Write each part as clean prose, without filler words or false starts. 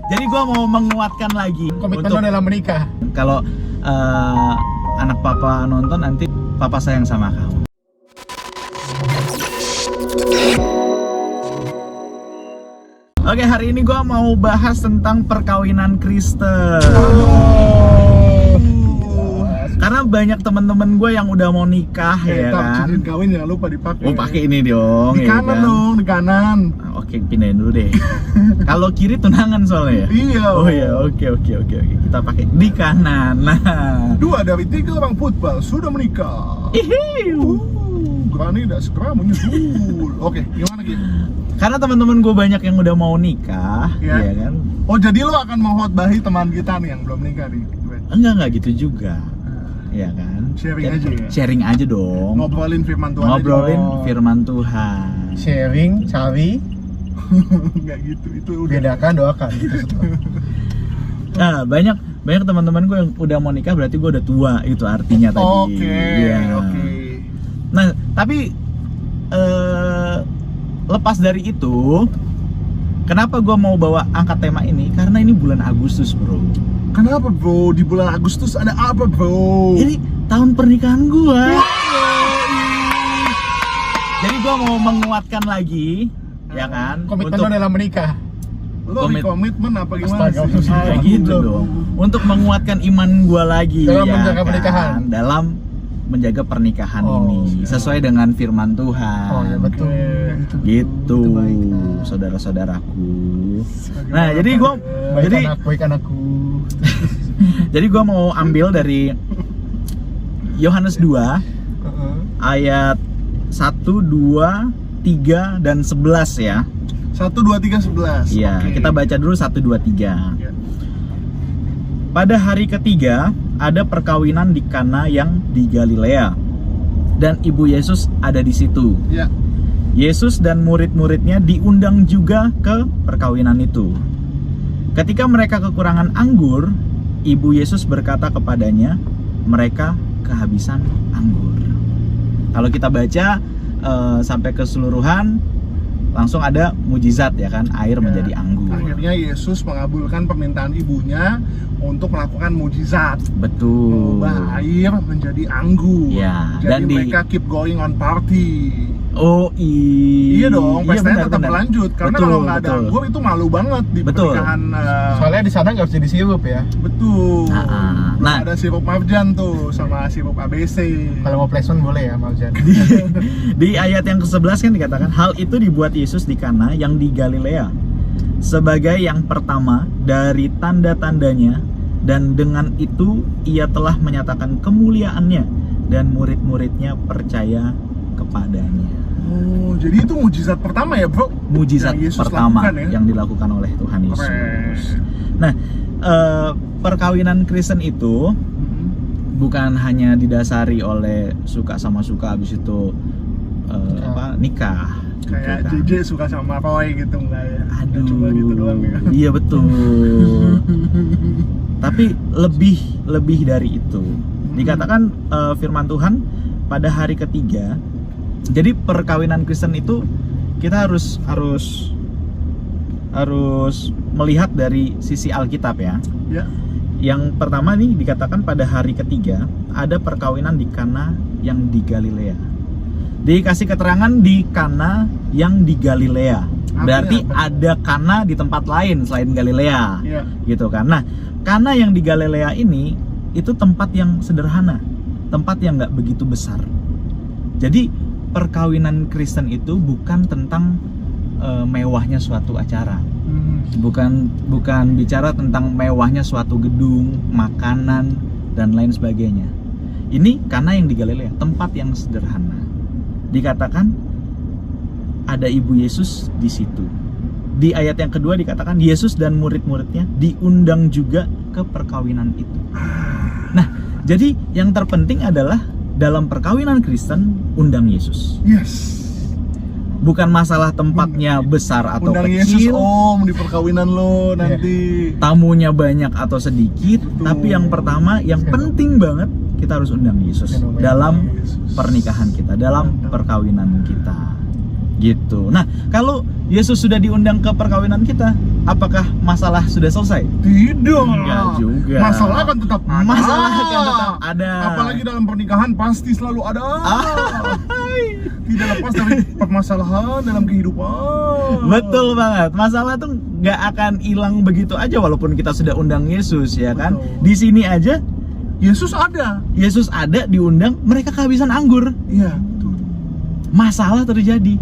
Jadi gue mau menguatkan lagi komitmen untuk lo dalam menikah. kalau anak papa nonton nanti papa sayang sama kamu. Oke, hari ini gue mau bahas tentang perkawinan Kristen. Karena banyak temen-temen gue yang udah mau nikah ya kan. Cincin kawin jangan lupa dipakai. Oh, pakai ini dong. Di ya kanan kan? dong, di kanan. Oke, pindahin dulu deh. Kalau kiri tunangan soalnya ya. Iya. Oh ya, oke. Kita pakai di kanan. Nah. 2 dari 3 orang football sudah menikah. Ihiu. Berani tidak segera menyusul. Oke, gimana Ki? Karena teman-teman gue banyak yang udah mau nikah, Ya. ya kan? Oh, jadi lo akan mengkhotbahi teman kita nih yang belum nikah nih. Enggak gitu juga. Ya kan? Sharing aja ya? Sharing aja dong. Ngobrolin firman Tuhan. Ngobrolin aja. firman Tuhan. Sharing, cari, Enggak gitu. Itu udah. bedakan, doakan gitu setelah. Nah, banyak teman-teman gue yang udah mau nikah berarti gue udah tua, itu artinya tadi. Oke. Iya. Oke. Nah, tapi lepas dari itu, kenapa gue mau bawa angkat tema ini? Karena ini bulan Agustus, bro. Kenapa bro? Di bulan Agustus ada apa bro? Ini tahun pernikahan gue. Jadi gue mau menguatkan lagi, ya kan? Komitmen lo dalam menikah. Lo komitmen apa gimana Astaga, sih? Kayak gitu dong. Untuk menguatkan iman gue lagi, Dalam ya menjaga kan? pernikahan. Dalam menjaga pernikahan Oh, ini siap. sesuai dengan firman Tuhan. Oh ya betul. Gitu, Itu baik. saudara-saudaraku. Nah, jadi gue Baik anakku. jadi gue mau ambil dari Yohanes 2 ayat 1, 2, 3 dan 11 ya. 1, 2, 3, 11. Iya, Oke. kita baca dulu 1, 2, 3. Ya. Pada hari ketiga ada perkawinan di Kana yang di Galilea, dan ibu Yesus ada di situ. Ya. Yesus dan murid-muridnya diundang juga ke perkawinan itu. Ketika mereka kekurangan anggur, ibu Yesus berkata kepadanya, mereka kehabisan anggur. Kalau kita baca sampai keseluruhan, langsung ada mujizat ya kan, air menjadi anggur. Akhirnya Yesus mengabulkan permintaan ibunya untuk melakukan mujizat. Betul. Mengubah air menjadi anggur. Ya, Jadi dan mereka keep going on party. Oh Iya dong, pestanya tetap benar. berlanjut. Karena Betul, kalau nggak ada betul. anggur itu malu banget di Betul. pernikahan. Soalnya di sana nggak bisa disirup ya. Betul. Nah, Belum ada sirup marjan tuh sama sirup ABC. Kalau mau placement boleh ya, Maljan. Di ayat yang ke-11 kan dikatakan hal itu dibuat Yesus di Kana yang di Galilea sebagai yang pertama dari tanda-tandanya, dan dengan itu ia telah menyatakan kemuliaannya dan murid-muridnya percaya kepadanya. Oh, jadi itu mujizat pertama ya, Bro? Mujizat Yang Yesus pertama lakukan ya? yang dilakukan oleh Tuhan Yesus. Keren. Nah, perkawinan Kristen itu bukan hanya didasari oleh suka sama suka habis itu nikah gitu Kayak kan. JJ suka sama Roy gitu enggak ya? Aduh, Cuma gitu doang ya. iya betul. Tapi lebih dari itu. Dikatakan firman Tuhan pada hari ketiga. Jadi perkawinan Kristen itu kita harus melihat dari sisi Alkitab ya. Ya. Yang pertama nih dikatakan pada hari ketiga ada perkawinan di Kana yang di Galilea. Dikasih keterangan di Kana yang di Galilea. Berarti Artinya apa? ada Kana di tempat lain selain Galilea. Iya. Gitu kan. Nah, Kana yang di Galilea ini itu tempat yang sederhana, tempat yang nggak begitu besar. Jadi perkawinan Kristen itu bukan tentang mewahnya suatu acara. Bukan bicara tentang mewahnya suatu gedung, makanan dan lain sebagainya. Ini Kana yang di Galilea, tempat yang sederhana. Dikatakan ada ibu Yesus di situ. Di ayat yang kedua dikatakan Yesus dan murid-muridnya diundang juga ke perkawinan itu. Nah, jadi yang terpenting adalah dalam perkawinan Kristen undang Yesus. Yes. Bukan masalah tempatnya besar atau Undang kecil, Yesus om di perkawinan lo nanti. tamunya banyak atau sedikit, Betul. tapi yang pertama, yang penting banget kita harus undang Yesus Fenomena dalam Yesus. pernikahan kita, dalam perkawinan kita. Gitu. Nah, kalau Yesus sudah diundang ke perkawinan kita, apakah masalah sudah selesai? Tidak. Enggak juga. Masalah akan tetap ada. Masalah akan tetap ada. Apalagi dalam pernikahan pasti selalu ada. Tidak lepas dari permasalahan dalam kehidupan. Betul banget. Masalah tuh nggak akan hilang begitu aja walaupun kita sudah undang Yesus, ya kan? Betul. Di sini aja Yesus ada. Yesus ada diundang, mereka kehabisan anggur. Iya, betul. Masalah terjadi.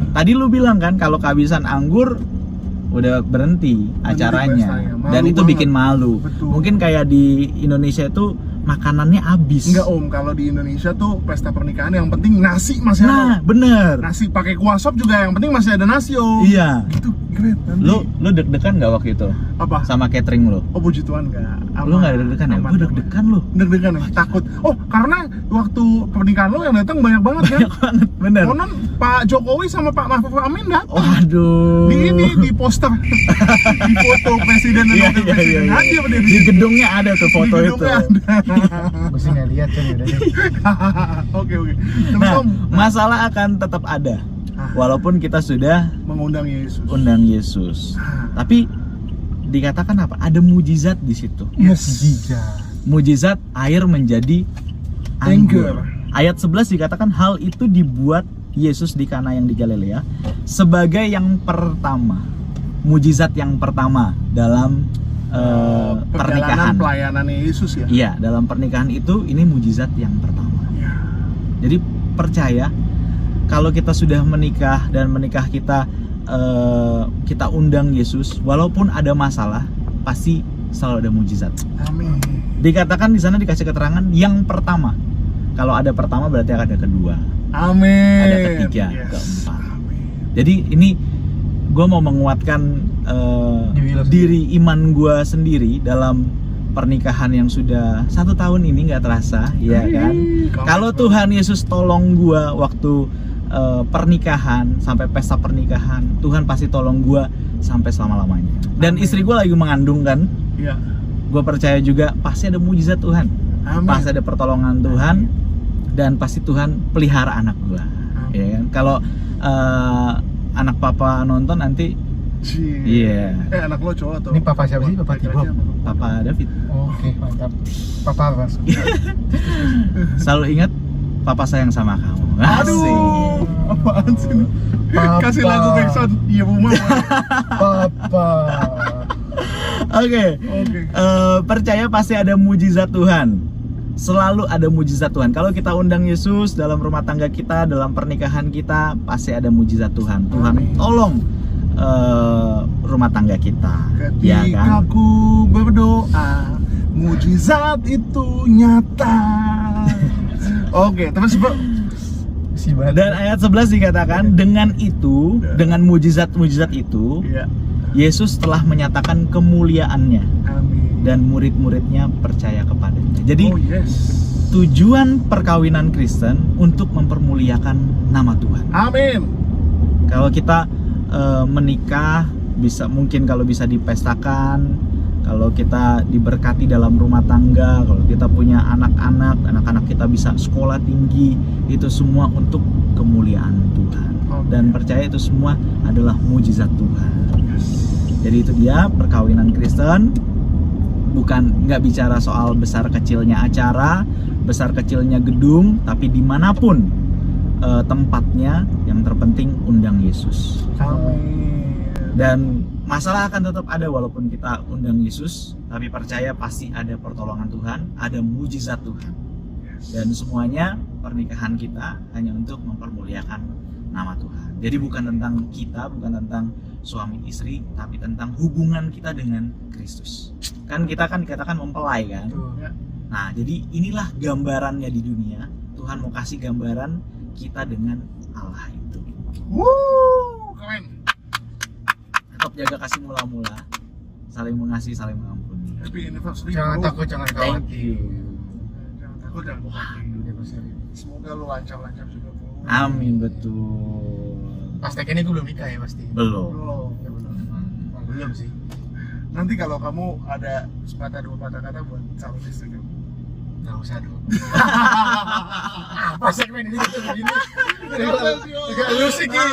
Tadi lu bilang kan kalau kehabisan anggur udah berhenti acaranya pestanya. Malu dan itu banget. bikin malu. Betul. Mungkin kayak di Indonesia itu makanannya habis. Enggak Om, kalau di Indonesia tuh pesta pernikahan yang penting nasi masih Nah, ada. bener. Nasi pakai kuah sop juga yang penting masih ada nasi Om. Iya. Itu great nanti. Lu deg-degan nggak waktu itu apa? sama catering lu? Oh puji Tuhan enggak. Lu nggak deg-degan ya? Aman, Gue aman. deg-degan lu. Deg-degan ya? Takut. Oh, karena waktu pernikahan lo yang datang banyak banget kan? Banyak banget, bener. Konon Pak Jokowi sama Pak Mahfud Amin datang. Waduh. Di poster, di foto presiden dan Iya, wakil iya, presiden iya. aja berdiri Di gedungnya ada tuh foto Di itu. gedungnya ada. Gue sih nggak lihat kan udah deh. Oke. Terus Nah, Om, masalah akan tetap ada walaupun kita sudah mengundang Yesus. undang Yesus. Tapi dikatakan apa? Ada mujizat di situ. Yes. Mujizat air menjadi anggur. Anggur. Ayat 11 dikatakan hal itu dibuat Yesus di Kana yang di Galilea sebagai yang pertama. Mujizat yang pertama dalam pernikahan. Pelayanan Yesus ya. Iya, dalam pernikahan itu ini mujizat yang pertama. Ya. Jadi percaya kalau kita sudah menikah dan menikah kita undang Yesus, walaupun ada masalah pasti selalu ada mujizat. Amin. Dikatakan di sana dikasih keterangan yang pertama. Kalau ada pertama berarti ada kedua, Amin. ada ketiga, Yes. keempat. Amin. Jadi ini gue mau menguatkan diri iman gue sendiri dalam pernikahan yang sudah 1 tahun ini nggak terasa, ya kan? Kalau Tuhan Yesus tolong gue waktu pernikahan sampai pesta pernikahan, Tuhan pasti tolong gue sampai selama-lamanya. Dan Amin. istri gue lagi mengandung kan, Iya. gue percaya juga pasti ada mujizat Tuhan, Amin. pasti ada pertolongan Tuhan, dan pasti Tuhan pelihara anak gue, ya kan? Kalau anak papa nonton nanti, iya, Anak lo cowok atau? Ini papa siapa sih? Papa Tibo? Papa David. Oke, mantap. Papa apa? Selalu ingat papa sayang sama kamu. Asik. Aduh, apaan sih ini? Papa. Kasih lagu backsound. Iya, Bu Mama. Papa. Oke. Oke. Percaya pasti ada mujizat Tuhan. Selalu ada mujizat Tuhan. Kalau kita undang Yesus dalam rumah tangga kita, dalam pernikahan kita, pasti ada mujizat Tuhan. Tuhan Amin. tolong rumah tangga kita, ya Ketika kan? aku berdoa, mujizat itu nyata. Oke, terus Bro. Si banget. Dan ayat 11 dikatakan dengan itu, dengan mujizat-mujizat itu, Iya. Yesus telah menyatakan kemuliaannya Amin. dan murid-muridnya percaya kepadanya. Jadi Oh yes. tujuan perkawinan Kristen untuk mempermuliakan nama Tuhan. Amin. Kalau kita menikah, bisa mungkin kalau bisa dipestakan, kalau kita diberkati dalam rumah tangga, kalau kita punya anak-anak kita bisa sekolah tinggi, itu semua untuk kemuliaan Tuhan. Oke. Dan percaya itu semua adalah mujizat Tuhan. Jadi itu dia perkawinan Kristen. Bukan, nggak bicara soal besar kecilnya acara, besar kecilnya gedung, tapi dimanapun tempatnya, yang terpenting undang Yesus. Amin. Dan masalah akan tetap ada walaupun kita undang Yesus, tapi percaya pasti ada pertolongan Tuhan, ada mujizat Tuhan. Dan semuanya pernikahan kita hanya untuk mempermuliakan nama Tuhan. Jadi bukan tentang kita, bukan tentang suami istri, tapi tentang hubungan kita dengan Kristus. Kan kita kan dikatakan mempelai kan. Ya. Nah, jadi inilah gambarannya di dunia. Tuhan mau kasih gambaran kita dengan Allah itu. Keren. Tetap jaga kasih mula-mula, saling mengasihi, saling mengampuni. Happy anniversary. Jangan bro. takut, jangan Thank khawatir. you. Jangan takut, jangan khawatir. Semoga lo lancar-lancar juga, Bro. Amin, betul. Pas tag ini gue belum nikah ya pasti. Belum. Belum. Ya belum. Oh, belum sih. Nanti kalau kamu ada sepatah dua patah kata buat calon istri kamu. Nggak usah dulu. Apa segmen ini tuh begini? Gak lu sih Ki.